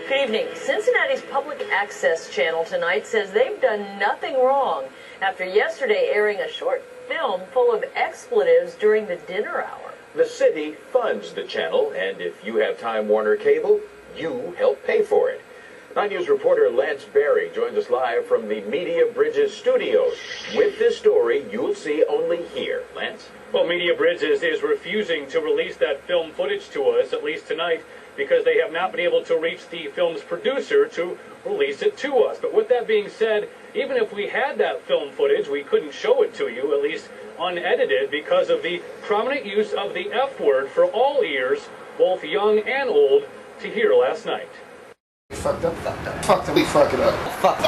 Good evening. Cincinnati's public access channel tonight says they've done nothing wrong after yesterday airing a short film full of expletives during the dinner hour. The city funds the channel, and if you have Time Warner Cable, you help pay for it. 9 News reporter Lance Berry joins us live from the Media Bridges studios. With this story you'll see only here. Lance? Well, Media Bridges is refusing to release that film footage to us, at least tonight, because they have not been able to reach the film's producer to release it to us. But with that being said, even if we had that film footage, we couldn't show it to you, at least unedited, because of the prominent use of the F word for all ears, both young and old, to hear last night. Fucked up. We fuck it up. Fuck.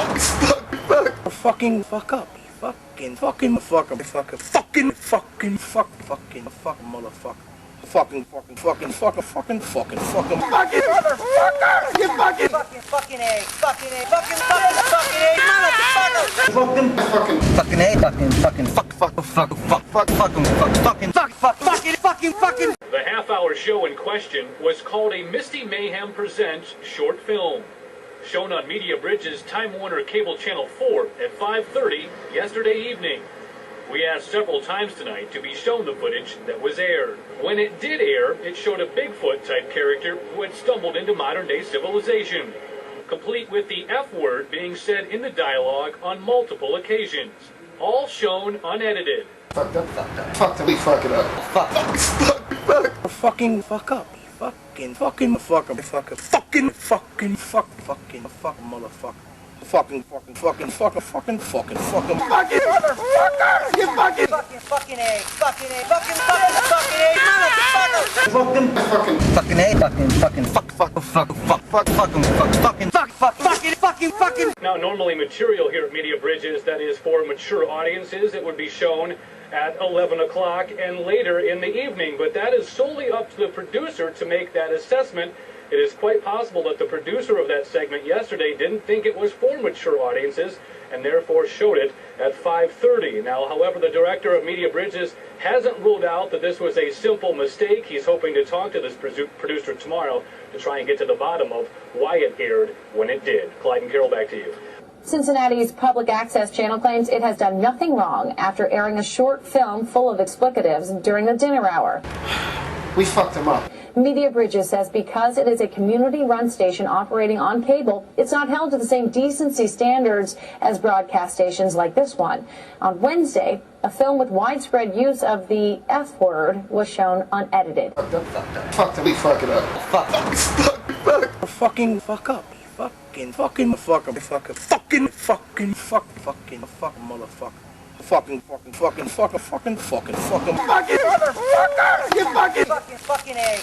Fucking fuck up. Fucking motherfucker. Fucking motherfucker. Fucking motherfucker. You fucking A. The half-hour show in question was called a Misty Mayhem Presents short film, shown on Media Bridges' Time Warner Cable Channel 4 at 5:30 yesterday evening. We asked several times tonight to be shown the footage that was aired. When it did air, it showed a Bigfoot-type character who had stumbled into modern-day civilization, complete with the F word being said in the dialogue on multiple occasions, all shown unedited. Fucked up. We fuck it up. Fucking fuck up. Fucking motherfucker. Fucking motherfucker. Fucking motherfucker. You fucking A. Now, normally material here at Media Bridges that is for mature audiences, it would be shown at 11 o'clock and later in the evening, but that is solely up to the producer to make that assessment. It is quite possible that the producer of that segment yesterday didn't think it was for mature audiences and therefore showed it at 5:30. Now, however, the director of Media Bridges hasn't ruled out that this was a simple mistake. He's hoping to talk to this producer tomorrow to try and get to the bottom of why it aired when it did. Clyde and Carol, back to you. Cincinnati's public access channel claims it has done nothing wrong after airing a short film full of expletives during the dinner hour. We fucked them up. Media Bridges says because it is a community-run station operating on cable, it's not held to the same decency standards as broadcast stations like this one. On Wednesday, a film with widespread use of the F word was shown unedited. Fucked up. We fuck it up. Fucking fuck up. Fucking motherfucker. Fucking motherfucker. Fucking motherfucker. You fucking A.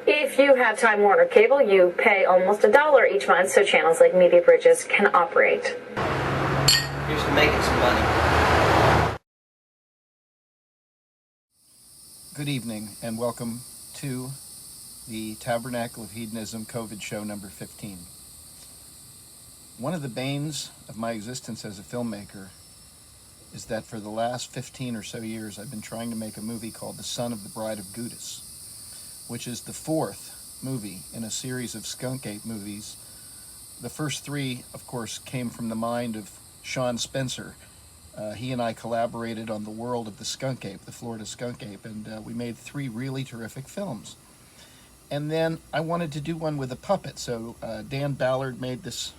If you have Time Warner Cable, you pay almost $1 each month so channels like Media Bridges can operate. Here's to making some money. Good evening and welcome to the Tabernacle of Hedonism COVID show number 15. One of the banes of my existence as a filmmaker is that for the last 15 or so years I've been trying to make a movie called The Son of the Bride of Judas, which is the fourth movie in a series of skunk ape movies. The first three, of course, came from the mind of Sean Spencer. He and I collaborated on the world of the skunk ape, the Florida skunk ape, and we made three really terrific films. And then I wanted to do one with a puppet, so Dan Ballard made this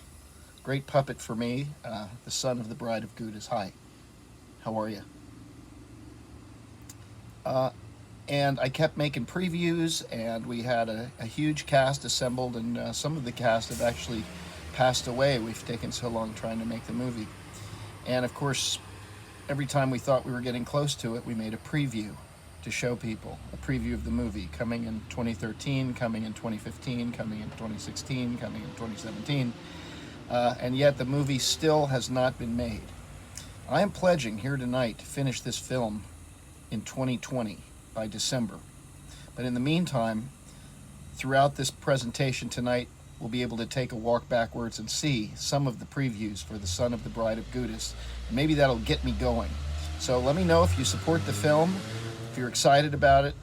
great puppet for me, The Son of the Bride of Judas. Hi, how are you? And I kept making previews, and we had a huge cast assembled, and some of the cast have actually passed away. We've taken so long trying to make the movie. And of course, every time we thought we were getting close to it, we made a preview to show people, a preview of the movie, coming in 2013, coming in 2015, coming in 2016, coming in 2017, and yet the movie still has not been made. I am pledging here tonight to finish this film in 2020 by December. But in the meantime, throughout this presentation tonight, we'll be able to take a walk backwards and see some of the previews for The Son of the Bride of Judas. Maybe that'll get me going. So let me know if you support the film, if you're excited about it.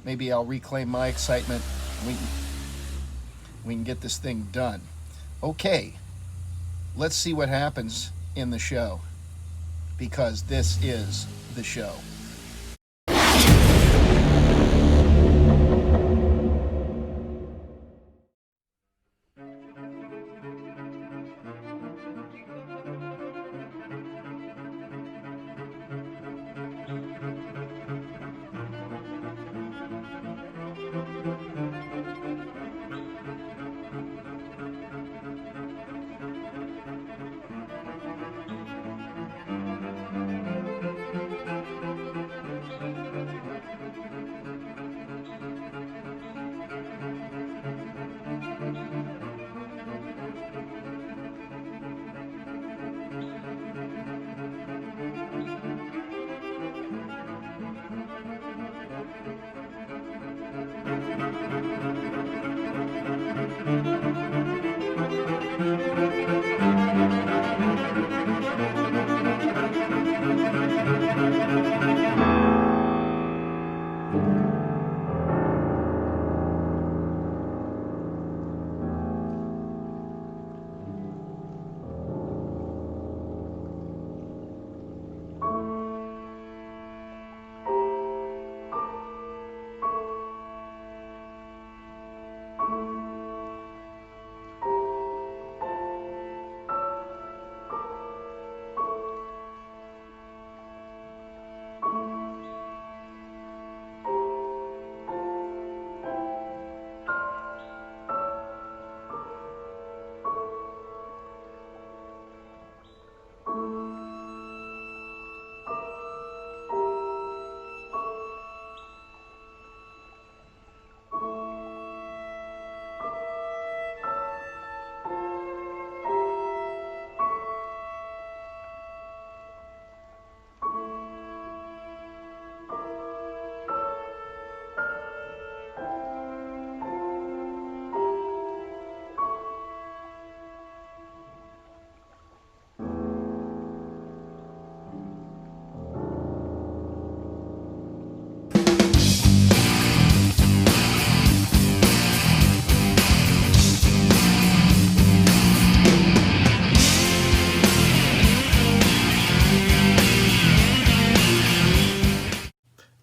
Maybe I'll reclaim my excitement. We can get this thing done. Okay, let's see what happens in the show, because this is the show.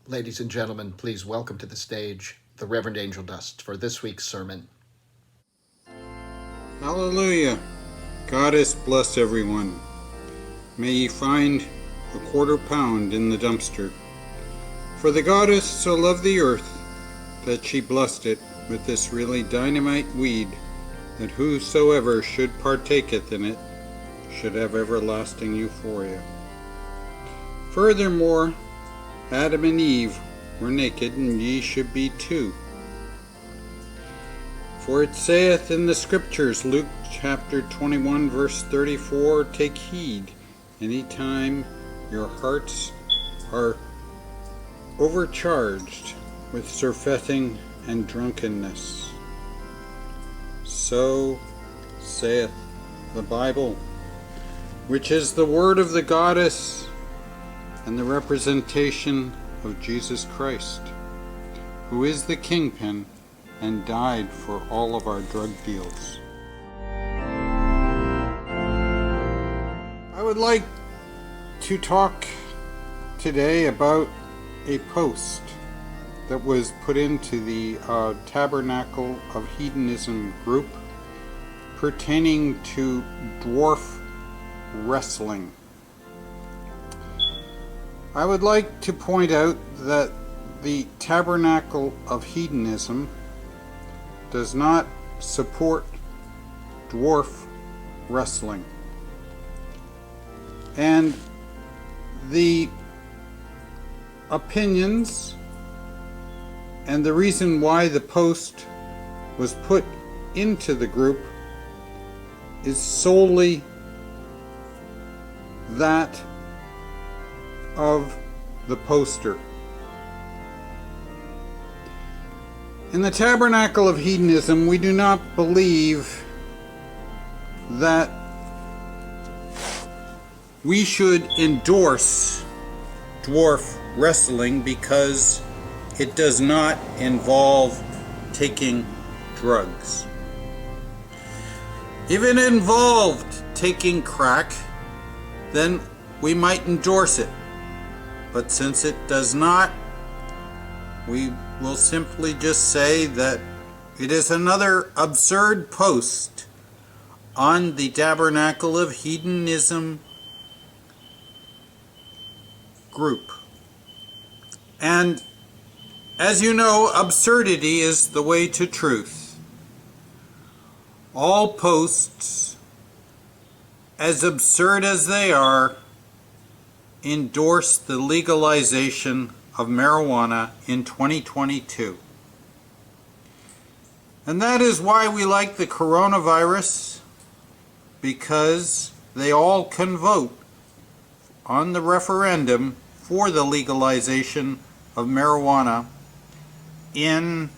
Ladies and gentlemen, please welcome to the stage the Reverend Angel Dust for this week's sermon. Hallelujah. Goddess bless everyone. May ye find a £1/4 in the dumpster. For the goddess so loved the earth that she blessed it with this really dynamite weed, that whosoever should partaketh in it should have everlasting euphoria. Furthermore, Adam and Eve were naked, and ye should be too. For it saith in the Scriptures, Luke chapter 21, verse 34, take heed any time your hearts are overcharged with surfeiting and drunkenness. So saith the Bible, which is the word of the goddess and the representation of Jesus Christ, who is the kingpin and died for all of our drug deals. I would like to talk today about a post that was put into the Tabernacle of Hedonism group pertaining to dwarf wrestling. I would like to point out that the Tabernacle of Hedonism does not support dwarf wrestling. And the opinions and the reason why the post was put into the group is solely that of the poster. In the Tabernacle of Hedonism, we do not believe that we should endorse dwarf wrestling because it does not involve taking drugs. If it involved taking crack, then we might endorse it. But since it does not, we will simply just say that it is another absurd post on the Tabernacle of Hedonism group. And as you know, absurdity is the way to truth. All posts, as absurd as they are, endorse the legalization of marijuana in 2022. And that is why we like the coronavirus, because they all can vote on the referendum for the legalization of marijuana in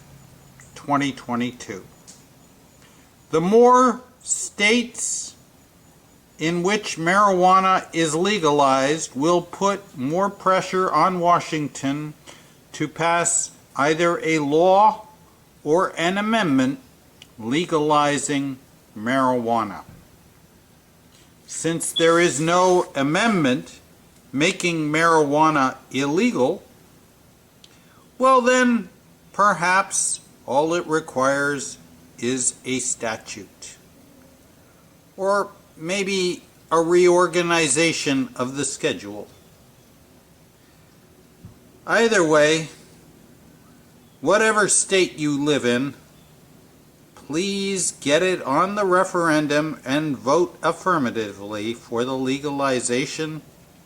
2022. The more states in which marijuana is legalized will put more pressure on Washington to pass either a law or an amendment legalizing marijuana. Since there is no amendment making marijuana illegal, well then, perhaps all it requires is a statute. Or maybe a reorganization of the schedule. Either way, whatever state you live in, please get it on the referendum and vote affirmatively for the legalization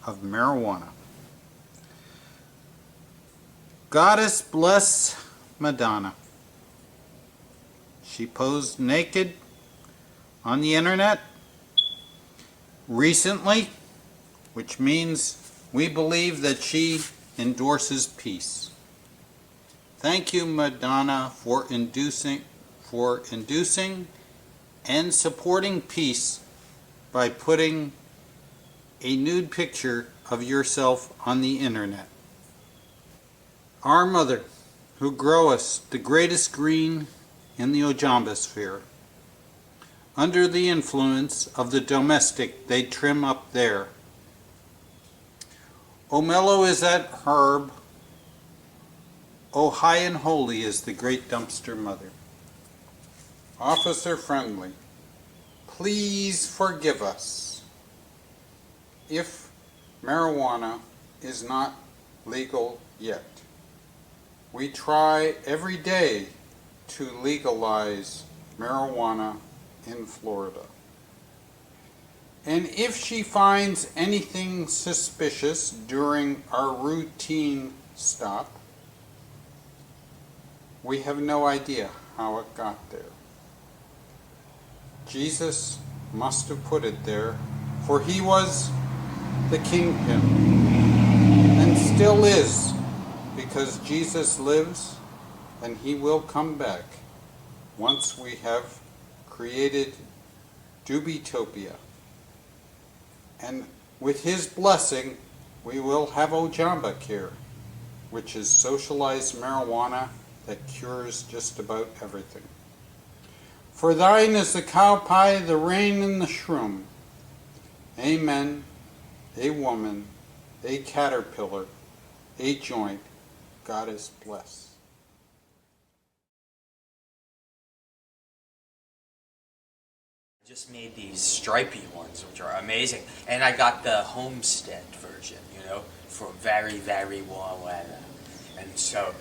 of marijuana. Goddess bless Madonna. She posed naked on the internet recently, which means we believe that she endorses peace. Thank you, Madonna, for inducing and supporting peace by putting a nude picture of yourself on the internet. Our Mother, who growest the greatest green in the Ojambosphere, under the influence of the domestic they trim up there. O mellow is that herb, O high and holy is the great dumpster mother. Officer Friendly, please forgive us if marijuana is not legal yet. We try every day to legalize marijuana in Florida. And if she finds anything suspicious during our routine stop, we have no idea how it got there. Jesus must have put it there, for he was the kingpin, and still is, because Jesus lives and he will come back once we have created Dubitopia. And with his blessing, we will have Ojambacare, which is socialized marijuana that cures just about everything. For thine is the cow pie, the rain, and the shroom. Amen, a woman, a caterpillar, a joint, Goddess bless. Just made these stripy ones, which are amazing, and I got the homestead version, you know, for very, very warm weather. And so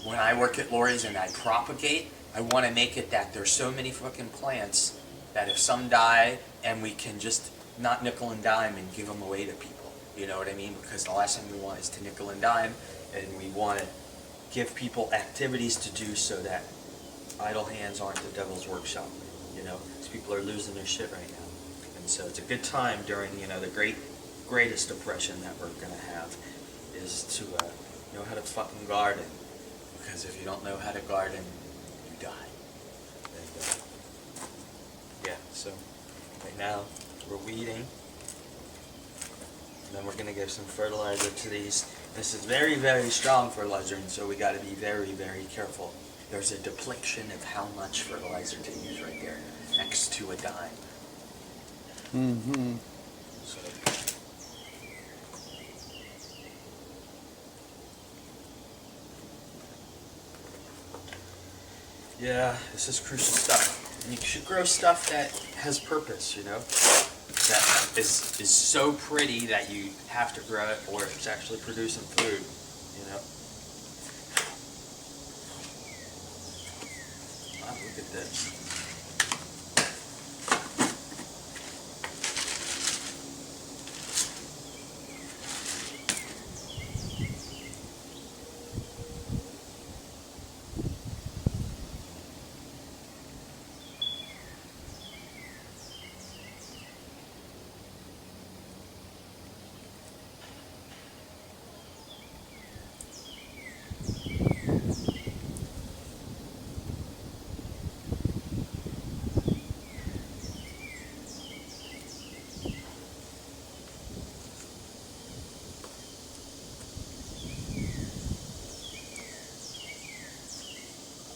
when I work at Lori's and I propagate, I want to make it that there's so many fucking plants that if some die, and we can just not nickel and dime and give them away to people, you know what I mean? Because the last thing we want is to nickel and dime, and we want to give people activities to do so that idle hands aren't the devil's workshop, you know? Because people are losing their shit right now. And so it's a good time during, you know, the greatest depression that we're going to have is to know how to fucking garden. Because if you don't know how to garden, you die. And, yeah, so right now we're weeding. And then we're going to give some fertilizer to these This is very, very strong fertilizer, and so we got to be very, very careful. There's a depiction of how much fertilizer to use right there, next to a dime. Mm-hmm. So, yeah, this is crucial stuff. And you should grow stuff that has purpose, you know? That is so pretty that you have to grow it, or it's actually producing food, you know? Wow, look at this.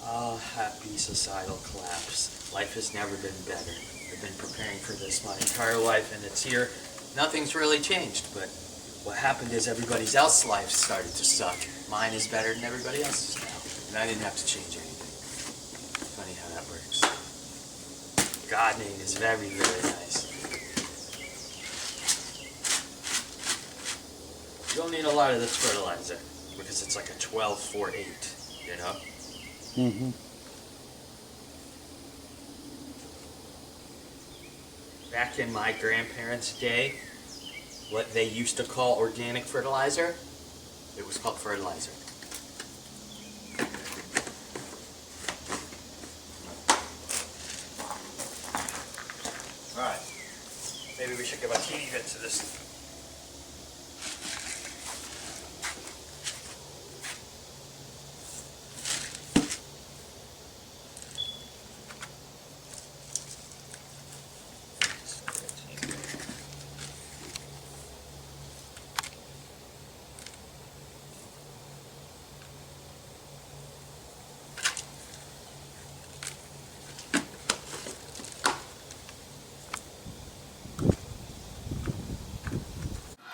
Oh, happy societal collapse. Life has never been better. I've been preparing for this my entire life, and it's here. Nothing's really changed, but what happened is everybody else's life started to suck. Mine is better than everybody else's now, and I didn't have to change anything. Funny how that works. Gardening is very, very nice. You don't need a lot of this fertilizer, because it's like a 12-4-8, you know? Mm-hmm. Back in my grandparents' day, what they used to call organic fertilizer, it was called fertilizer. Alright, maybe we should give a teeny bit to this.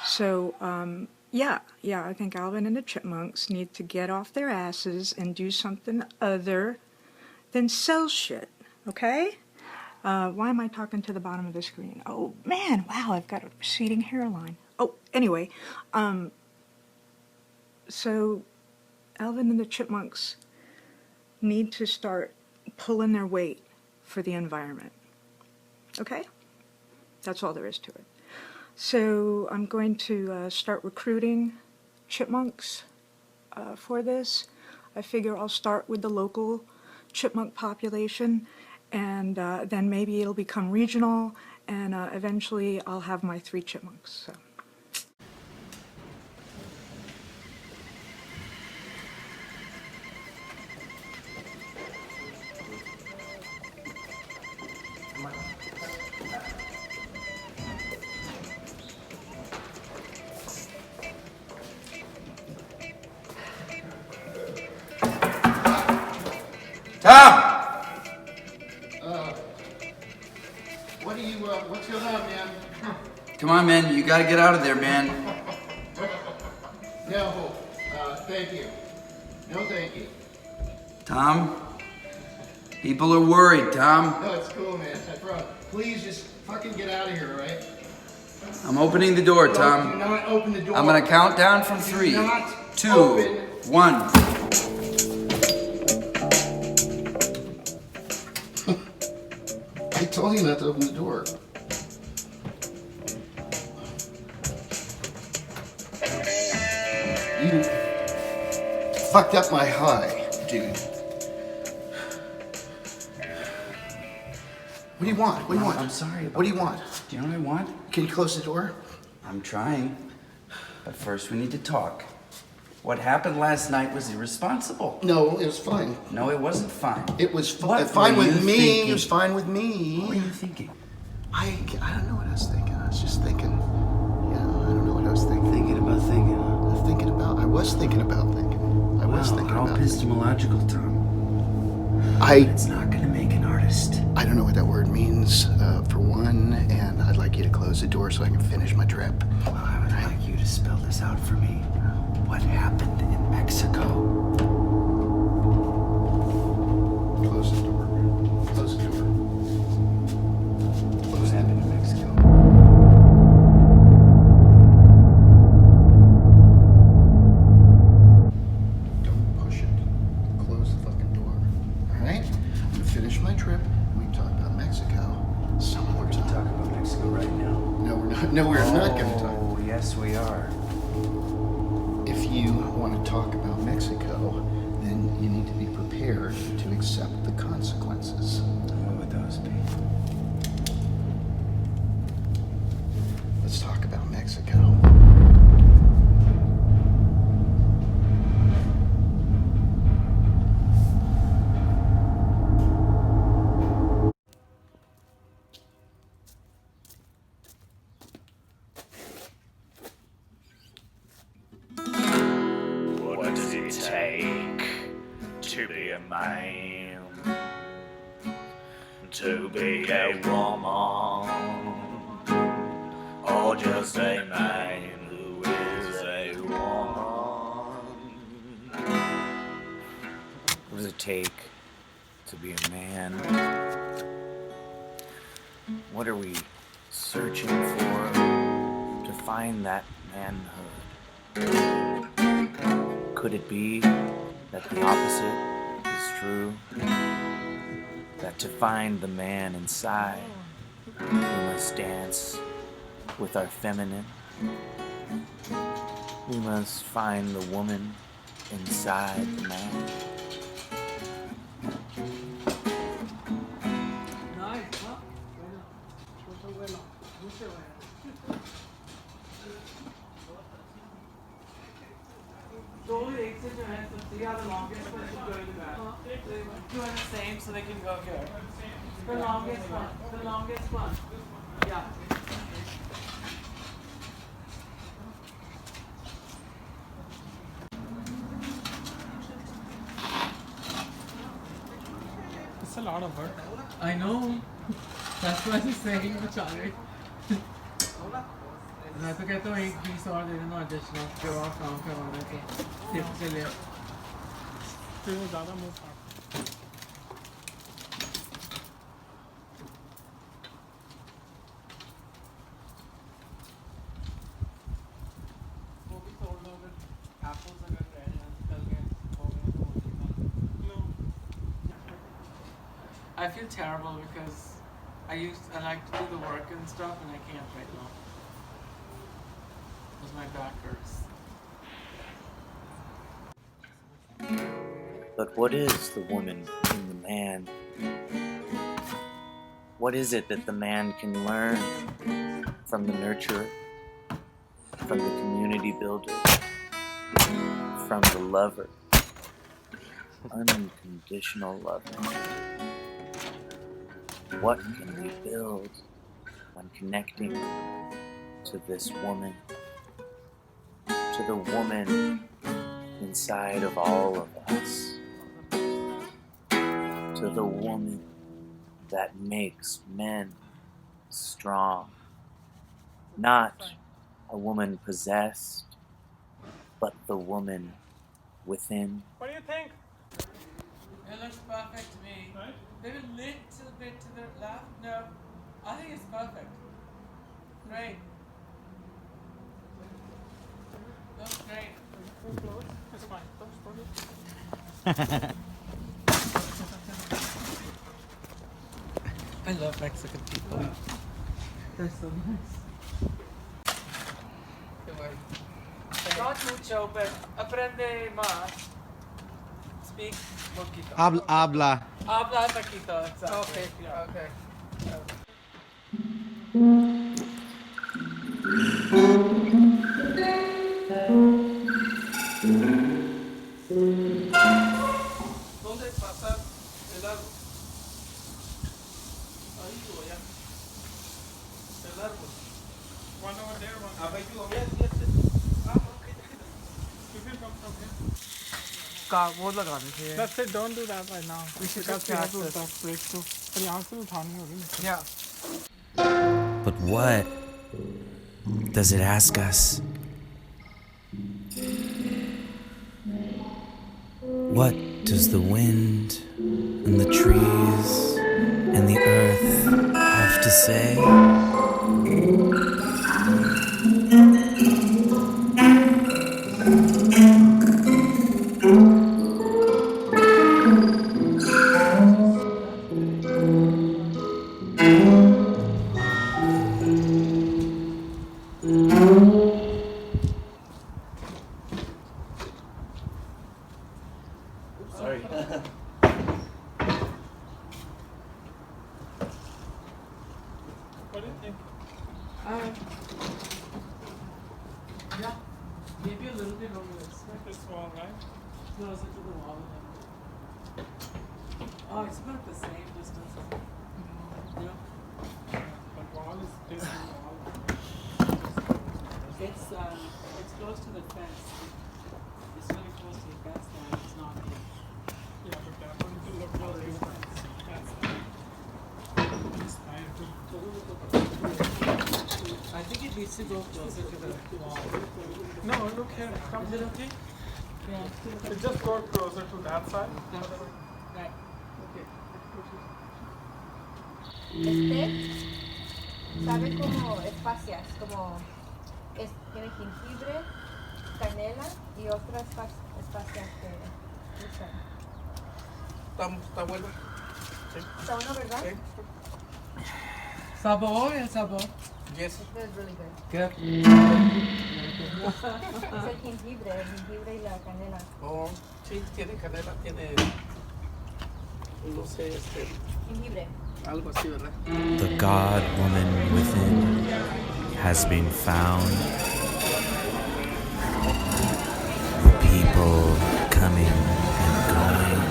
So, yeah, I think Alvin and the Chipmunks need to get off their asses and do something other than sell shit, okay? Why am I talking to the bottom of the screen? Oh, man, wow, I've got a receding hairline. Oh, anyway, so Alvin and the Chipmunks need to start pulling their weight for the environment, okay? That's all there is to it. So I'm going to start recruiting chipmunks for this. I figure I'll start with the local chipmunk population, and then maybe it'll become regional, and eventually I'll have my 3 chipmunks. So. Tom! What's going on, man? Come on, man, you gotta get out of there, man. No, thank you. No, thank you. Tom? People are worried, Tom. No, it's cool, man. Bro, please just fucking get out of here, all right? I'm opening the door, Tom. Do not open the door. I'm gonna count down from 3, 2, 1. I told you not to open the door. You fucked up my high, dude. What do you want? What do you want? I'm sorry. What do you want? Do you know what I want? Can you close the door? I'm trying. But first we need to talk. What happened last night was irresponsible. No, it was fine. No, it wasn't fine. It was What fine were with you me. thinking? It was fine with me. What were you thinking? I don't know what I was thinking. I was just thinking. Yeah, I don't know what I was thinking. Thinking about thinking, huh? Thinking about. was thinking about Lincoln. I was thinking how about epistemological, Tom. It's not gonna make an artist. I don't know what that word means, for one, and I'd like you to close the door so I can finish my trip. Well, I would like you to spell this out for me. What happened in Mexico? Close the door. Close the door. What happened in Mexico? Don't push it. Close the fucking door. Alright? I'm gonna finish my trip, and we can talk about Mexico some other time. Talk about Mexico right now. No, we're not. No, we're not gonna talk. Oh, yes, we are. If you want to talk about Mexico, then you need to be prepared to accept the consequences. What would those be? Let's talk about Mexico. What does it take to be a man? To be a woman? Or just a man who is a woman? What does it take to be a man? What are we searching for to find that manhood? Could it be that the opposite is true? That to find the man inside, we must dance with our feminine. We must find the woman inside the man. Doing the same so they can go here. The longest one. The longest one. Yeah. It's a lot of work. I know. That's why she's saying the challenge. मैं तो कहता हूँ एक piece और दे देना additional जो और काम करवाना है तो सिर्फ चलिए फिर वो ज़्यादा मुँह फाड़ वो भी तोड़ दो अगर apples अगर रह जाएं कल के हो गए तो वो भी no. I feel terrible because I like to do the work and stuff and I can't right now. Because my back hurts. But what is the woman in the man? What is it that the man can learn from the nurturer, from the community builder, from the lover, unconditional lover? What can we build on connecting to this woman, to the woman inside of all of us, to the woman that makes men strong, not a woman possessed, but the woman within. What do you think? It looks perfect to me. Right? Maybe a little bit to the left. No, I think it's perfect. Great. Looks great. Close. It's fine. Don't spoil it. I love Mexican people. They're so nice. Not mucho, but aprende más. Speak poquito. Habla. Habla poquito. Exactly. Okay. Yeah. Okay. ¿Dónde pasa el árbol? Ahí o allá. El árbol. One over there, one. Yes, yes, yes. Ah, okay. You feel comfortable? वो लगाने थे. Let's say don't do that right now. We should Because just we have to practice. that breakthrough. पर यहाँ से उठानी होगी ना. Yeah. But what does it ask us? What does the wind and the trees and the earth have to say? Sorry. What do you think? Yeah, maybe a little bit over this. Like this wall, right? Closer to the wall. Oh, it's about the same distance. Yeah. But wall is facing the wall. It's close to the fence. It's really close to the fence now. It's not here. Yeah, but that one will look more different. That's it's fine. I think it needs to go closer to the wall. No, look here. Come. Is it okay? Yeah. It just go closer to that side. Right. Okay. Sabe como especias, como tiene jengibre, canela y otras especias que usan. Está bueno. Está bueno, ¿verdad? Sí. Sabor, el sabor. Yes. It smells really good. Good. Es el jengibre y la canela. Oh, sí, tiene canela, tiene. No sé, Jengibre. algo así, ¿verdad? The God woman within has been found. People coming and going.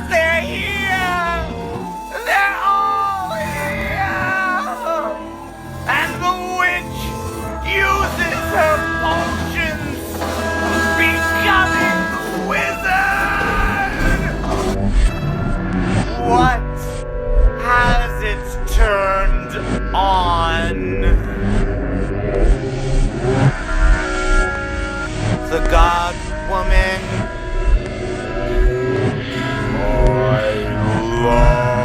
They're here! They're all here! And the witch uses her potions, becoming the wizard! What has it turned on? The God woman. I love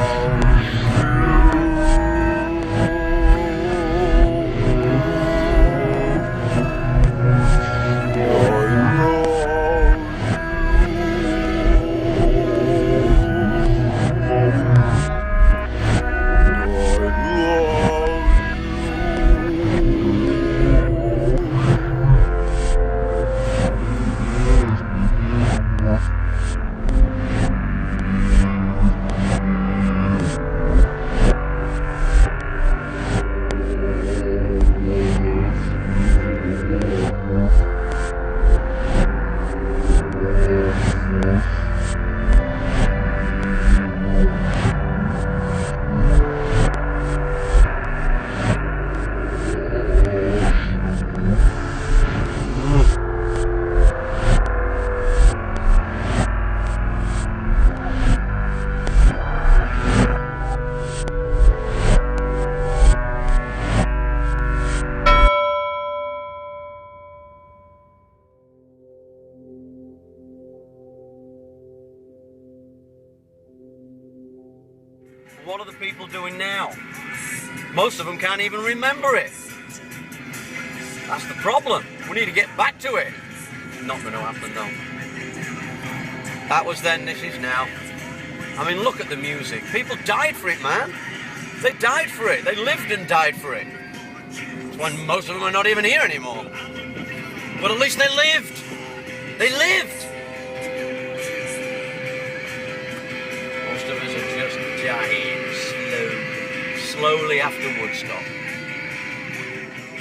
What are the people doing now? Most of them can't even remember it. That's the problem. We need to get back to it. Not going to happen though. That was then, this is now. I mean, look at the music. People died for it, man. They died for it. They lived and died for it. That's why most of them are not even here anymore. But at least they lived. They lived. Most of us are just dying slowly after Woodstock.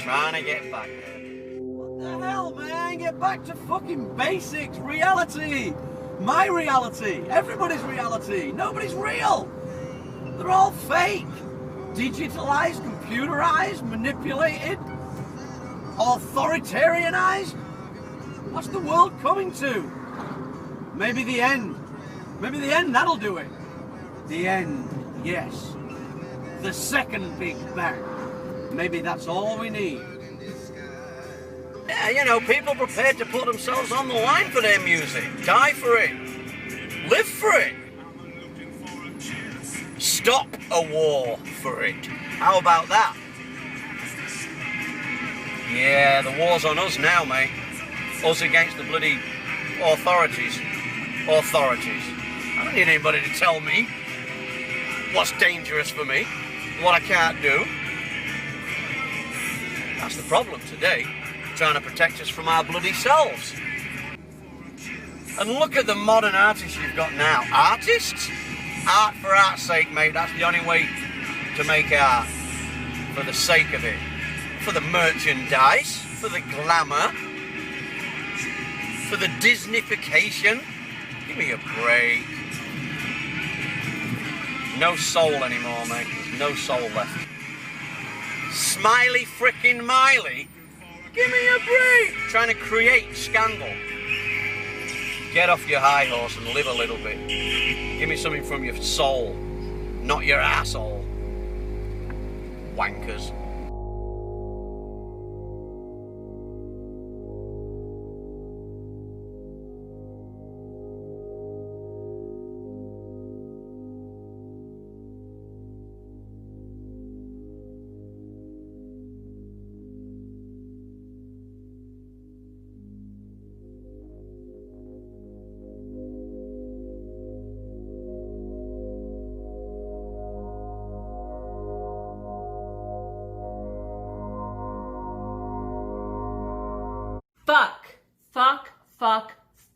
Trying to get back there. What the hell, man? Get back to fucking basics. Reality. My reality. Everybody's reality. Nobody's real. They're all fake. Digitalized, computerized, manipulated, authoritarianized. What's the world coming to? Maybe the end. Maybe the end, that'll do it. The end, yes. The second Big Bang. Maybe that's all we need. Yeah, you know, people prepared to put themselves on the line for their music. Die for it. Live for it. Stop a war for it. How about that? Yeah, the war's on us now, mate. Us against the bloody authorities. Authorities. I don't need anybody to tell me what's dangerous for me, what I can't do. That's the problem today, trying to protect us from our bloody selves. And look at the modern artists you've got now. Artists? Art for art's sake, mate. That's the only way to make art. For the sake of it. For the merchandise. For the glamour. For the Disneyfication. Give me a break. No soul anymore, mate. There's no soul left. Smiley frickin' Miley? Give me a break! Trying to create scandal. Get off your high horse and live a little bit. Give me something from your soul, not your asshole. Wankers.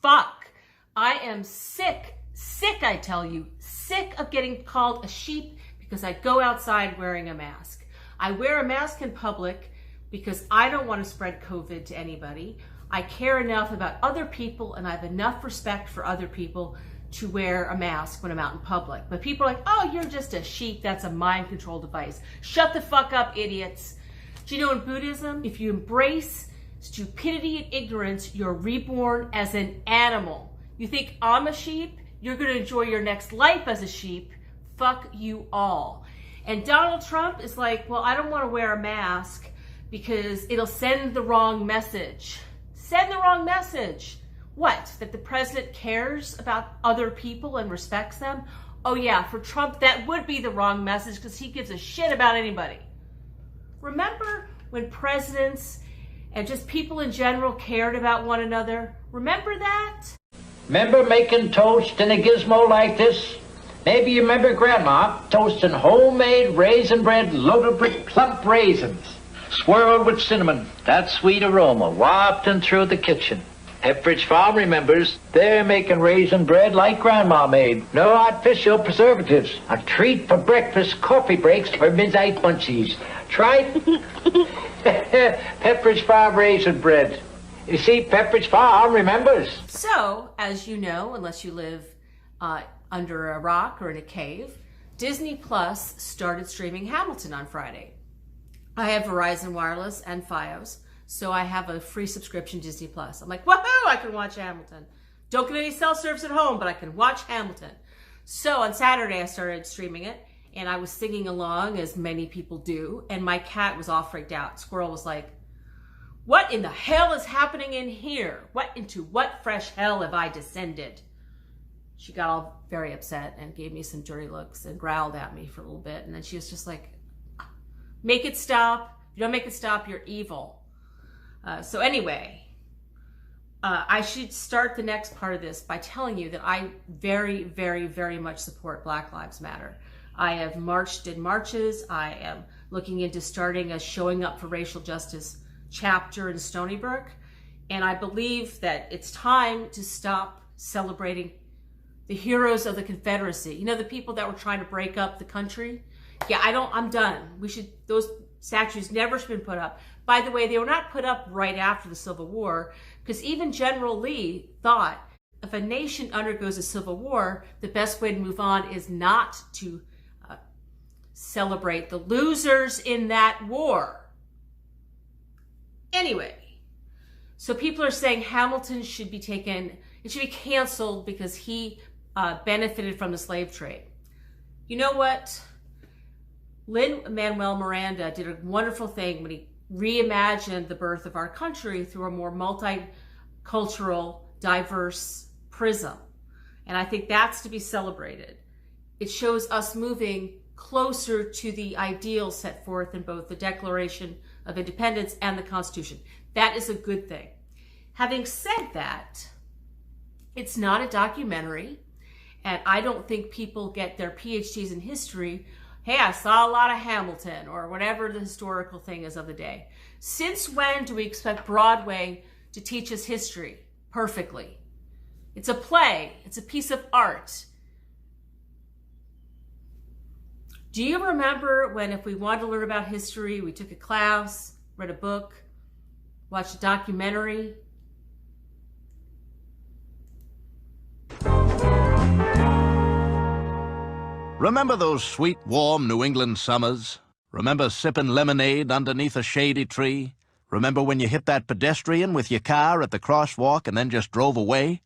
Fuck. I am sick, I tell you, sick of getting called a sheep because I go outside wearing a mask. I wear a mask in public because I don't want to spread COVID to anybody. I care enough about other people and I have enough respect for other people to wear a mask when I'm out in public. But people are like, oh, you're just a sheep. That's a mind control device. Shut the fuck up, idiots. Do you know in Buddhism, if you embrace stupidity and ignorance, you're reborn as an animal. You think I'm a sheep? You're going to enjoy your next life as a sheep. Fuck you all. And Donald Trump is like, well, I don't want to wear a mask because it'll send the wrong message. Send the wrong message. What? That the president cares about other people and respects them? Oh yeah, for Trump, that would be the wrong message because he gives a shit about anybody. Remember when presidents and just people in general cared about one another? Remember that? Remember making toast in a gizmo like this? Maybe you remember Grandma toasting homemade raisin bread loaded with plump raisins, swirled with cinnamon, that sweet aroma wafting through the kitchen. Pepperidge Farm remembers they're making raisin bread like Grandma made. No artificial preservatives. A treat for breakfast, coffee breaks, or midnight munchies. Try Pepperidge Farm raisin bread. You see, Pepperidge Farm remembers. So, as you know, unless you live under a rock or in a cave, Disney Plus started streaming Hamilton on Friday. I have Verizon Wireless and Fios, so I have a free subscription Disney Plus. I'm like, woohoo, I can watch Hamilton. Don't get any cell service at home, but I can watch Hamilton. So on Saturday, I started streaming it, and I was singing along, as many people do, and my cat was all freaked out. Squirrel was like, what in the hell is happening in here? Into what fresh hell have I descended? She got all very upset and gave me some dirty looks and growled at me for a little bit. And then she was just like, make it stop. If you don't make it stop, you're evil. So anyway, I should start the next part of this by telling you that I very, very, very much support Black Lives Matter. I have marched in marches. I am looking into starting a Showing Up for Racial Justice chapter in Stony Brook. And I believe that it's time to stop celebrating the heroes of the Confederacy. You know, the people that were trying to break up the country? Yeah, I'm done. Those statues never should have been put up. By the way, they were not put up right after the Civil War, because even General Lee thought if a nation undergoes a civil war, the best way to move on is not to celebrate the losers in that war. Anyway, So people are saying Hamilton should be canceled because he benefited from the slave trade. You know what? Lin-Manuel Miranda did a wonderful thing when he reimagined the birth of our country through a more multicultural, diverse prism. And I think that's to be celebrated. It shows us moving closer to the ideals set forth in both the Declaration of Independence and the Constitution. That is a good thing. Having said that, it's not a documentary, and I don't think people get their PhDs in history, hey, I saw a lot of Hamilton, or whatever the historical thing is of the day. Since when do we expect Broadway to teach us history perfectly? It's a play. It's a piece of art. Do you remember when, if we wanted to learn about history, we took a class, read a book, watched a documentary? Remember those sweet, warm New England summers? Remember sipping lemonade underneath a shady tree? Remember when you hit that pedestrian with your car at the crosswalk and then just drove away?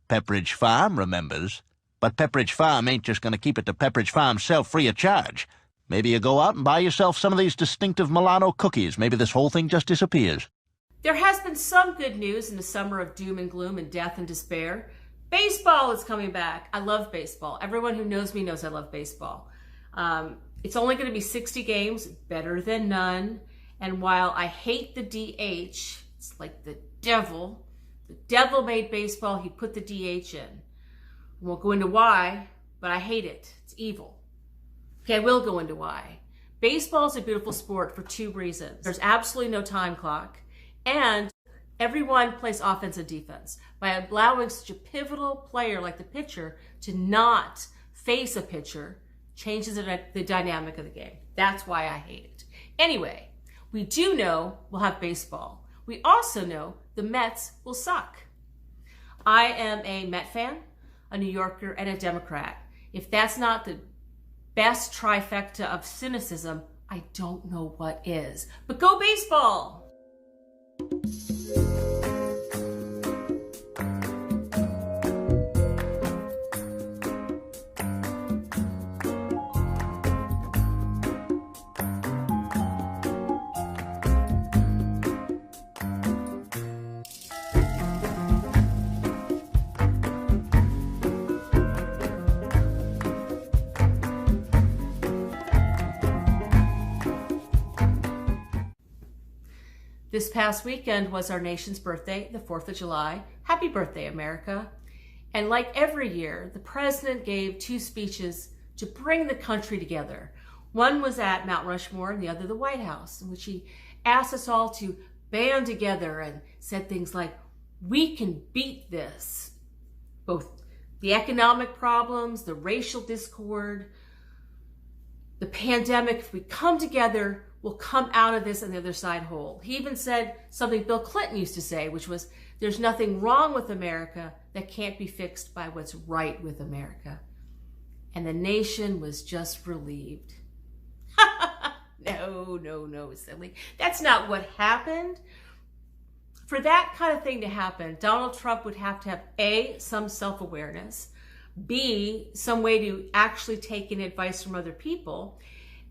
Pepperidge Farm remembers. But Pepperidge Farm ain't just going to keep it to Pepperidge Farm self free of charge. Maybe you go out and buy yourself some of these distinctive Milano cookies. Maybe this whole thing just disappears. There has been some good news in the summer of doom and gloom and death and despair. Baseball is coming back. I love baseball. Everyone who knows me knows I love baseball. It's only going to be 60 games, better than none. And while I hate the DH, it's like the devil made baseball. He put the DH in. I won't go into why, but I hate it. It's evil. Okay, I will go into why. Baseball is a beautiful sport for two reasons. There's absolutely no time clock, and everyone plays offense and defense. By allowing such a pivotal player like the pitcher to not face a pitcher changes the dynamic of the game. That's why I hate it. Anyway, we do know we'll have baseball. We also know the Mets will suck. I am a Met fan, a New Yorker, and a Democrat. If that's not the best trifecta of cynicism, I don't know what is. But go baseball! This past weekend was our nation's birthday, the 4th of July. Happy birthday, America. And like every year, the president gave two speeches to bring the country together. One was at Mount Rushmore and the other the White House, in which he asked us all to band together and said things like, we can beat this. Both the economic problems, the racial discord, the pandemic, if we come together, we'll come out of this on the other side whole. He even said something Bill Clinton used to say, which was, there's nothing wrong with America that can't be fixed by what's right with America. And the nation was just relieved. No, silly. That's not what happened. For that kind of thing to happen, Donald Trump would have to have A, some self-awareness, B, some way to actually take in advice from other people,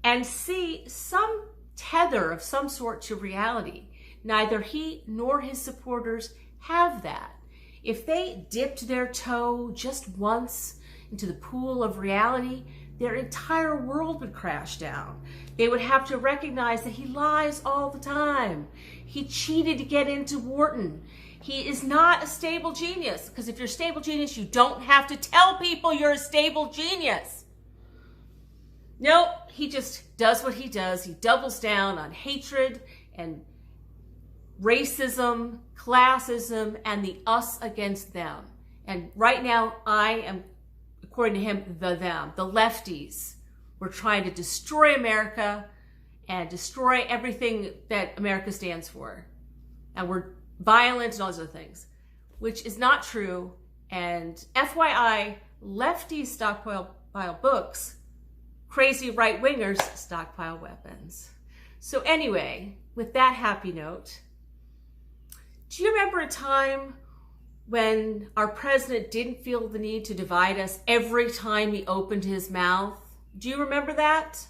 and C, some tether of some sort to reality. Neither he nor his supporters have that. If they dipped their toe just once into the pool of reality, their entire world would crash down. They would have to recognize that he lies all the time. He cheated to get into Wharton. He is not a stable genius, because if you're a stable genius, you don't have to tell people you're a stable genius. Nope, he just does what he does. He doubles down on hatred and racism, classism, and the us against them. And right now, I am, according to him, the them, the lefties. We're trying to destroy America and destroy everything that America stands for. And we're violent and all those other things, which is not true. And FYI, lefties stockpile books. Crazy right-wingers stockpile weapons. So anyway, with that happy note, Do you remember a time when our president didn't feel the need to divide us every time he opened his mouth? Do you remember that?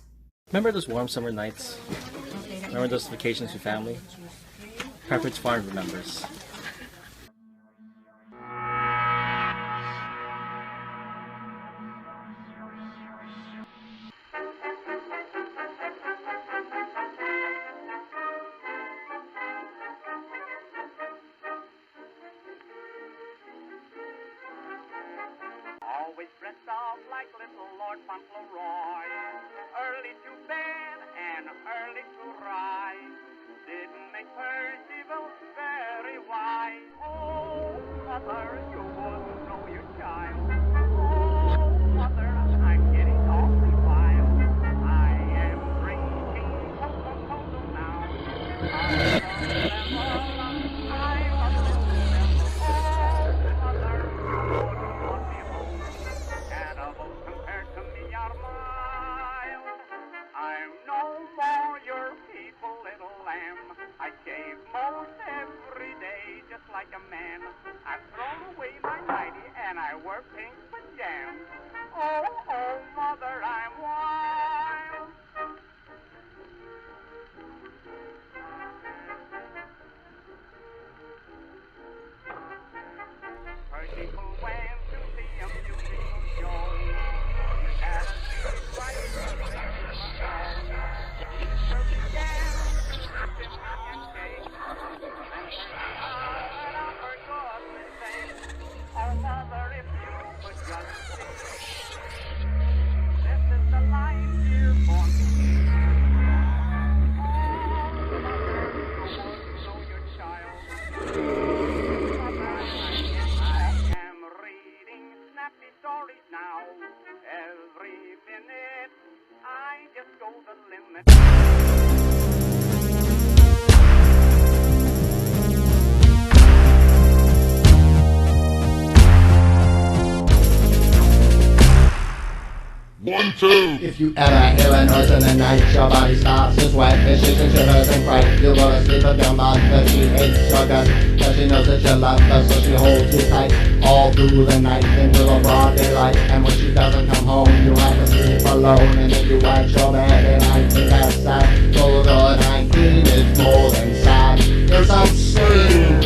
Remember those warm summer nights? Remember those vacations with family? Pepperidge Farm remembers. Always dressed up like little Lord Fauntleroy, early to bed and early to rise, didn't make Percival very wise. Oh, mother, you wouldn't know your child. Oh, mother, I'm getting awfully wild. I am drinking Coca-Cola now. I'm a little devil. Oh, mother, you wouldn't want me home. Cannibals compared to me are mild. I'm no more your peaceful little lamb. I shave most every day just like a man. I throw away my nightie and I wear pink pajamas. Oh, oh, mother, I'm wild. People went to see a musical show at a street right in the Easter began with Jimmy and Kate. And turned out that for goodness sake, oh mother, if you could just see, this is the life you're born to lead. Oh mother, you won't know your child. Stories now. Every minute I just go the limit. 1, 2. If you ever hear a noise in the night, your body starts to sweat, it shakes and shivers and fright. You go to sleep with your mom, but she hates your guts, but she knows that you love her, so she holds you tight all through the night into the broad daylight. And when she doesn't come home, you have to sleep alone, and then you watch your bed and I think that's sad. COVID-19 is more than sad, it's obscene.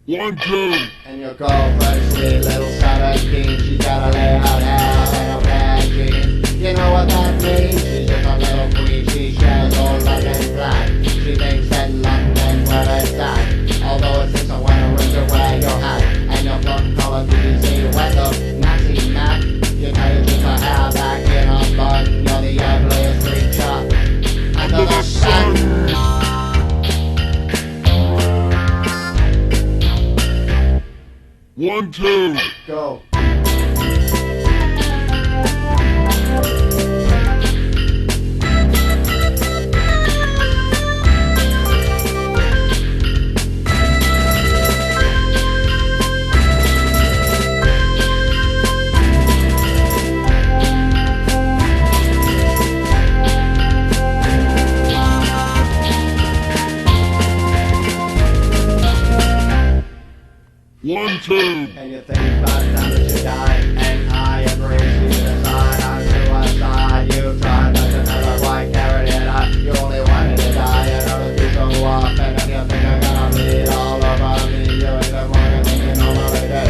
One, two. And your girlfriend, sweet little 17, she's gotta lay out hell in her bad jeans. You know what that means? She's just a little queen, she shares all London black. She thinks that London's where it's at. Although it's just a winter, wear your hat. And your front color BBC weather, Nazi Mac. You know you keep her hair back in a bun. You're the ugliest creature under the sun. 1, 2. Go. One, two. And you think about the time that you died, and I embrace you decide on suicide. You tried, but you never quite carried it out. You only wanted to die, and others do so often. And you think you're gonna bleed all over me. You're even more than you normally do.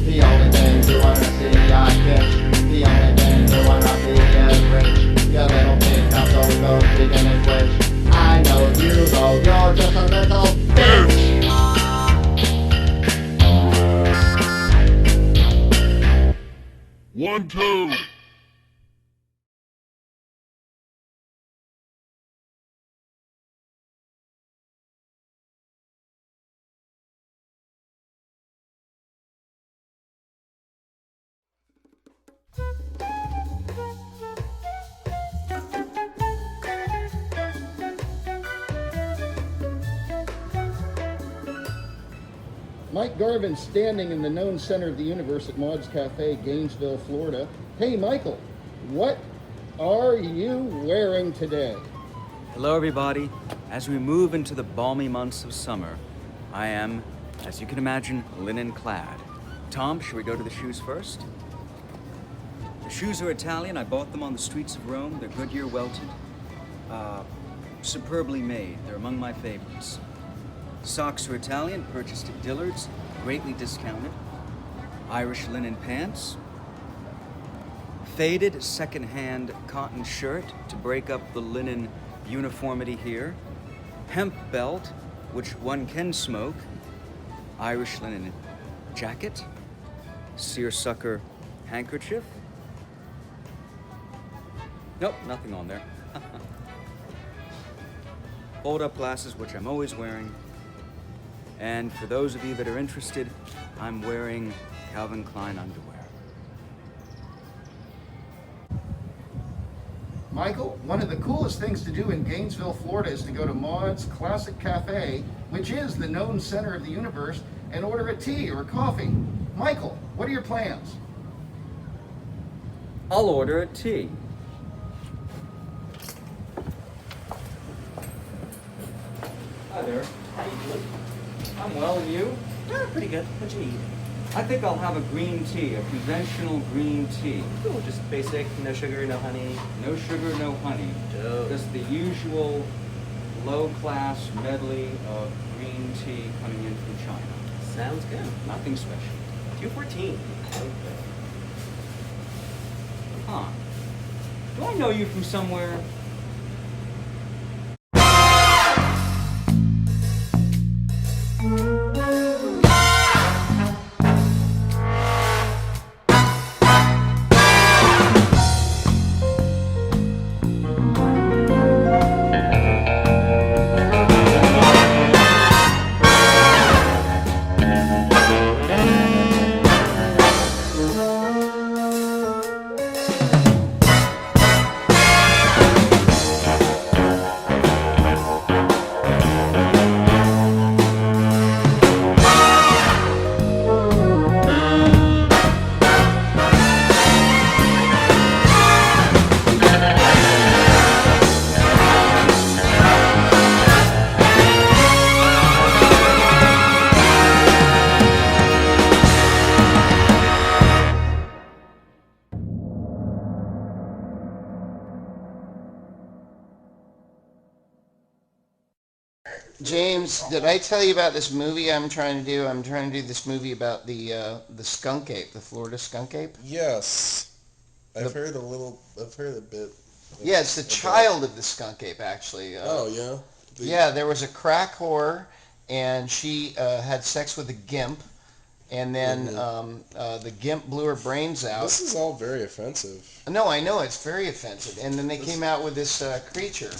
The only thing you wanna see are kids. The only thing you wanna be is rich. Your little pig comes over, speaking in Twitch. I know you, though you're just a little bitch. One, two. Mike Garvin's standing in the known center of the universe at Maud's Cafe, Gainesville, Florida. Hey, Michael, what are you wearing today? Hello, everybody. As we move into the balmy months of summer, I am, as you can imagine, linen clad. Tom, should we go to the shoes first? The shoes are Italian. I bought them on the streets of Rome. They're Goodyear welted. Superbly made. They're among my favorites. Socks are Italian, purchased at Dillard's, greatly discounted. Irish linen pants. Faded second-hand cotton shirt to break up the linen uniformity here. Hemp belt, which one can smoke. Irish linen jacket. Seersucker handkerchief. Nope, nothing on there. Fold-up glasses, which I'm always wearing. And for those of you that are interested, I'm wearing Calvin Klein underwear. Michael, one of the coolest things to do in Gainesville, Florida is to go to Maud's Classic Cafe, which is the known center of the universe, and order a tea or a coffee. Michael, what are your plans? I'll order a tea. Hi there. How you doing? I'm well, and you? Pretty good. What you eat? I think I'll have a green tea, a conventional green tea. Cool, just basic, no sugar, no honey. No sugar, no honey. Dope. Just the usual low-class medley of green tea coming in from China. Sounds good. Nothing special. 214. Okay. Huh. Do I know you from somewhere? James, did I tell you about this movie I'm trying to do? I'm trying to do this movie about the skunk ape, the Florida skunk ape. Yes. I've heard a bit. Yeah, it's the child of the skunk ape, actually. Oh, yeah? Yeah, there was a crack whore, and she had sex with a gimp, and then the gimp blew her brains out. This is all very offensive. No, I know, it's very offensive. And then they came out with this creature.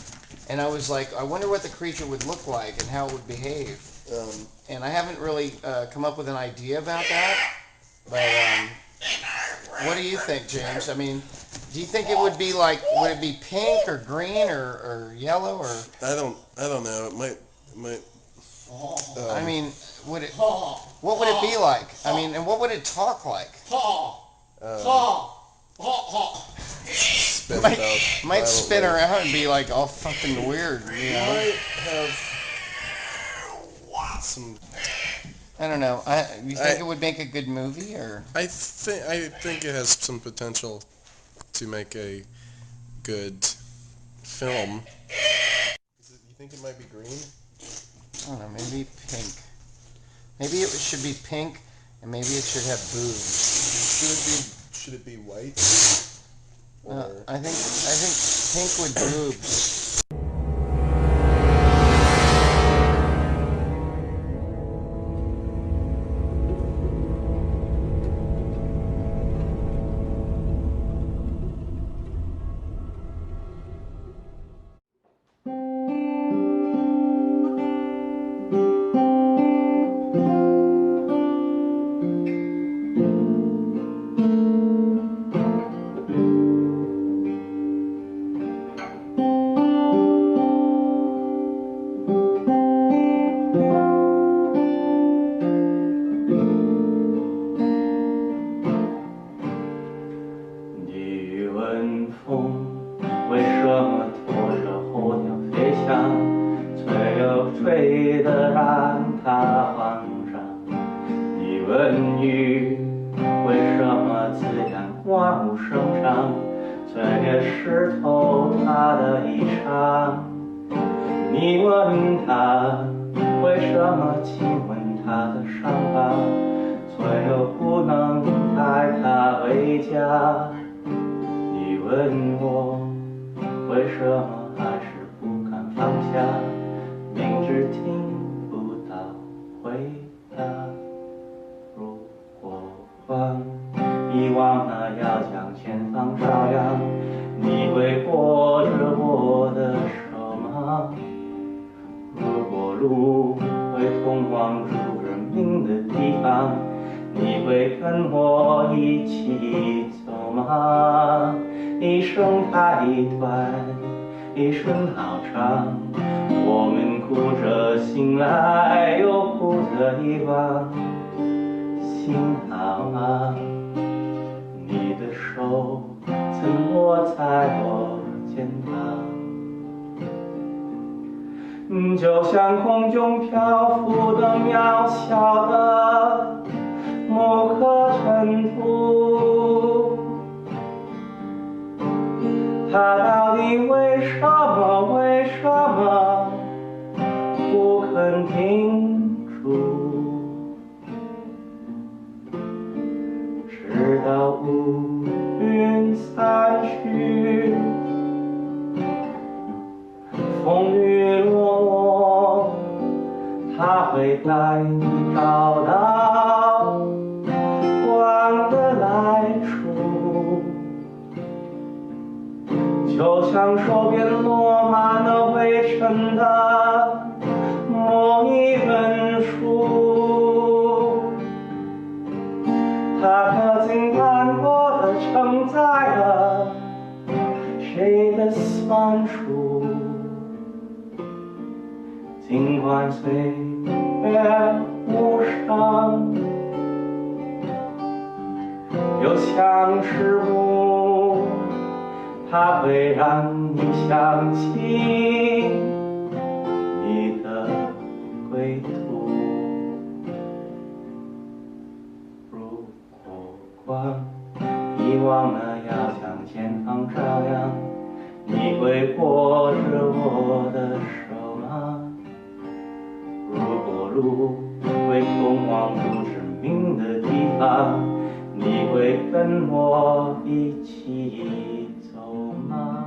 And I was like, I wonder what the creature would look like and how it would behave. And I haven't really come up with an idea about that. But what do you think, James? I mean, do you think it would be like, would it be pink or green or yellow or? I don't know. It might. I mean, would it? What would it be like? I mean, and what would it talk like? Might spin around and be like all fucking weird, you know? Might have some. I don't know. You think it would make a good movie, or? I think it has some potential to make a good film. You think it might be green? I don't know. Maybe pink. Maybe it should be pink, and maybe it should have boobs. Should it be white? I think pink with boobs. 岁月湿透他的衣裳。你问他为什么亲吻他的伤疤，却又不能带他回家。你问我为什么还是不敢放下，明知听不到回答。如果光遗忘了要将前方照亮，你会握着我的手吗？如果路会通往主人命的地方，你会跟我一起走吗？一生太短，一生好长，我们哭着醒来，又哭着遗忘。幸好啊，你的手曾握在我肩膀。就像空中漂浮的渺小的木刻尘土，它到底为什么不肯停住？直到乌云散去，风雨落寞，它会带你找到光的来处。就像手边落满了灰尘的某一本书，它可曾难过的承载了谁的酸楚？尽管岁月无声，又像是雾，它会让你想起你的归途。如果光遗忘了要将前方照亮，你会握着我的手吗？如果路会通往不知名的地方，你会跟我一起走吗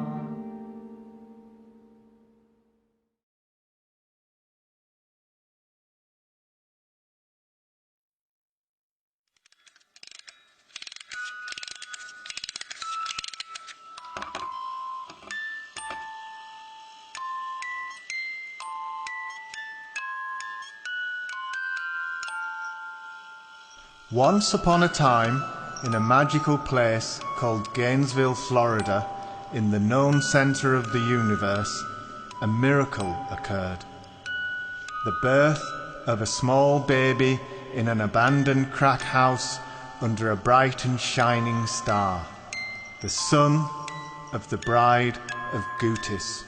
？Once upon a time, in a magical place called Gainesville, Florida, in the known center of the universe, a miracle occurred. The birth of a small baby in an abandoned crack house under a bright and shining star, the son of the bride of Gutis.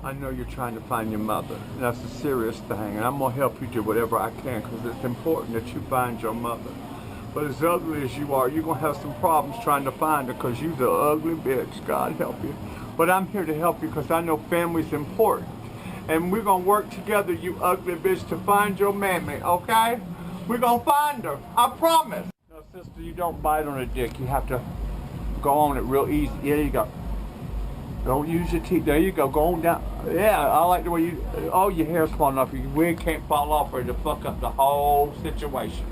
I know you're trying to find your mother, and that's a serious thing, and I'm going to help you do whatever I can because it's important that you find your mother. But as ugly as you are, you're going to have some problems trying to find her because you're the ugly bitch. God help you. But I'm here to help you because I know family's important. And we're going to work together, you ugly bitch, to find your mammy, okay? We're going to find her. I promise. No, sister, you don't bite on a dick. You have to go on it real easy. There you go. Don't use your teeth. There you go. Go on down. Yeah, I like the way you... Oh, your hair's falling off. Your wig can't fall off or to fuck up the whole situation.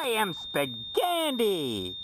I am spaghetti.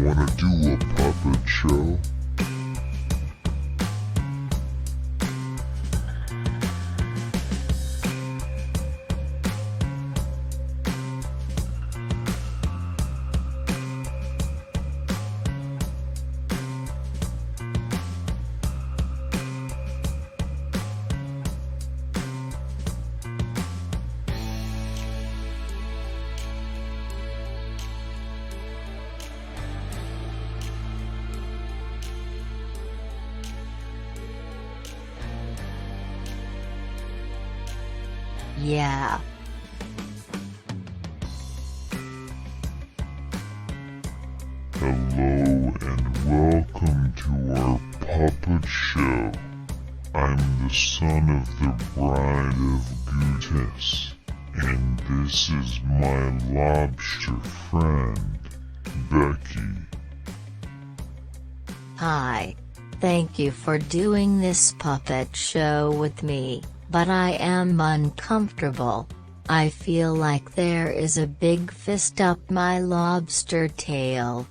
Wanna do a puppet show? Yeah. Hello and welcome to our puppet show. I'm the son of the bride of Gutis, and this is my lobster friend, Becky. Hi. Thank you for doing this puppet show with me, but I am uncomfortable. I feel like there is a big fist up my lobster tail.